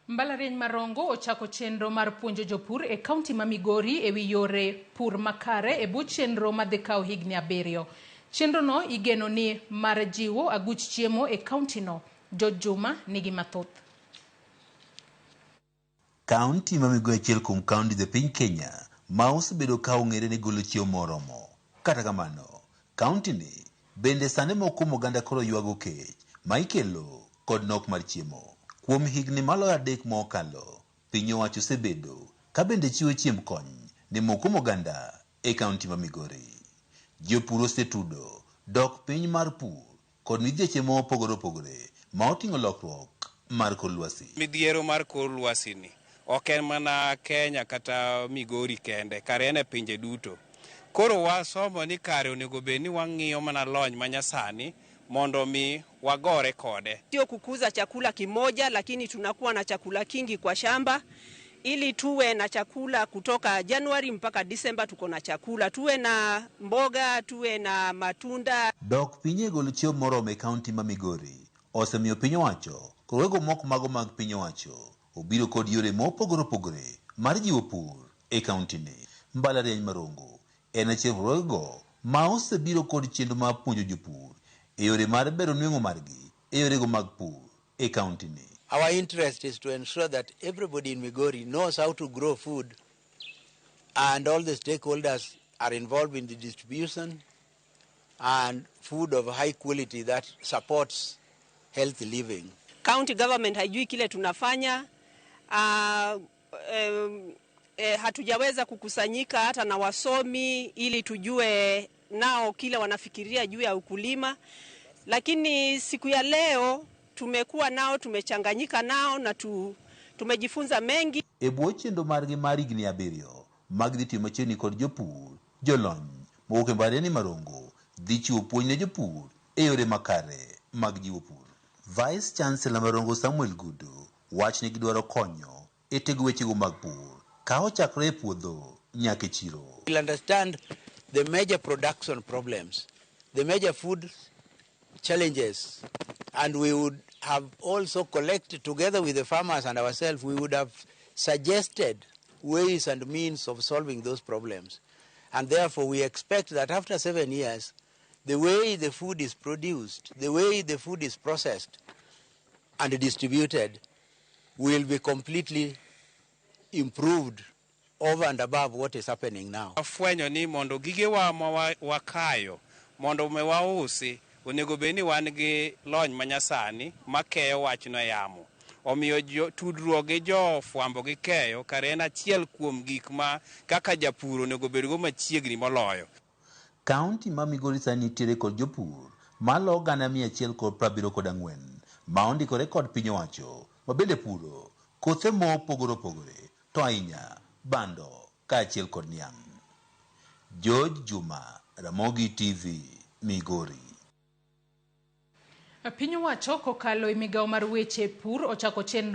Mbalariany mar Rongo ochako chenro mar puonjo jopur e kaunti ma Migori ewi yore pur makare e bwo chenro madhi kawo higni 7. Chenro no igeno ni mar jiwo aguch chiemo e kaunti no. Juma nigi mathoth. Kaunti ma Migori achiel kuom kaunti e piny Kenya ma osebedo ka ong'ere ni golo chiemo moromo. Kata kamano, kaunti ni bende sane moko oganda koro ywago kech ma ikelo kod nok mar chiemo. Kuom higni maloyo 3 mokalo, piny owacho osebedo ka bende chiwo chiemb kony ne moko oganda e kaunti ma Migori. Jopur osetudo dok piny mar pur kod midhieche mopogore opogore ma oting'o lokruok mar kor lwasi. Midhiero mar kor lwasi ni ok en mana Kenya kata Migori kende, kare en e pinje duto. Koro wasomo ni kare onego bed ni wang'iyo mana lony manyasani mondo mi wagore kode. Sio kukuza chakula kimoja, lakini tunakuwa na chakula kingi kwa shamba ili tuwe na chakula kutoka Januari mpaka Disemba. Tuko na chakula, tuwe na mboga, tuwe na matunda. Dok pinye golo chiemo moromo e kaunti ma Migori osemiyo piny owacho kowego moko mago mag piny owacho obiro kod yore mopogore opogore mar jiwo pur e kaunti ni. Mbalariany mar Rongo en achiel kuom ma osebiro kod chenro mar puonjo jopur e yore mar bero nweng'o margi e yorego mag pur e kaunti ni. Our interest is to ensure that everybody in Migori knows how to grow food, and all the stakeholders are involved in the distribution and food of high quality that supports healthy living. County government haijui kile tunafanya. Hatujaweza kukusanyika hata na wasomi ili tujue nao kile wanafikiria juu ya ukulima, lakini siku ya leo tumekuwa nao, tumechanganyika nao na tumejifunza mengi. E bwo chenro margi mar higni 7 mag dhi timo machiegni kod jopur, jolony mowuok e Mbalariany mar Rongo dhi chiwo puonj ne jopur e yore makare mag jiwo pur. Vice Chancellor mar Rongo Samuel Gudu wach ni gidwaro konyo e tego wechego mag pur ka ochakre e puodho nyaka e chiro. We'll understand the major production problems, the major food challenges, and we would have also collected together with the farmers and ourselves, we would have suggested ways and means of solving those problems. And therefore we expect that after 7 years, the way the food is produced, the way the food is processed and distributed will be completely improved over and above what is happening now. Afwenyo ni mondo gige wa kayo mondo me wausi onego bed ni wan gi lony manyasani makeyo wachno yamo. Omiyo tudruok gi jofwambo gi keyo kare en achiel kuom gik ma kaka japur onego bed go machiegni moloyo. Kaunti ma Migori sani nitiere kod jopur malo gana 174 ma ondikore kod piny owacho ma bende puro kothe mopogore opogore to ahinya bando kaachiel kod niang'. Juma, Ramogi TV, Migori. Piny owacho kokalo e migawo mar weche pur ochako chenro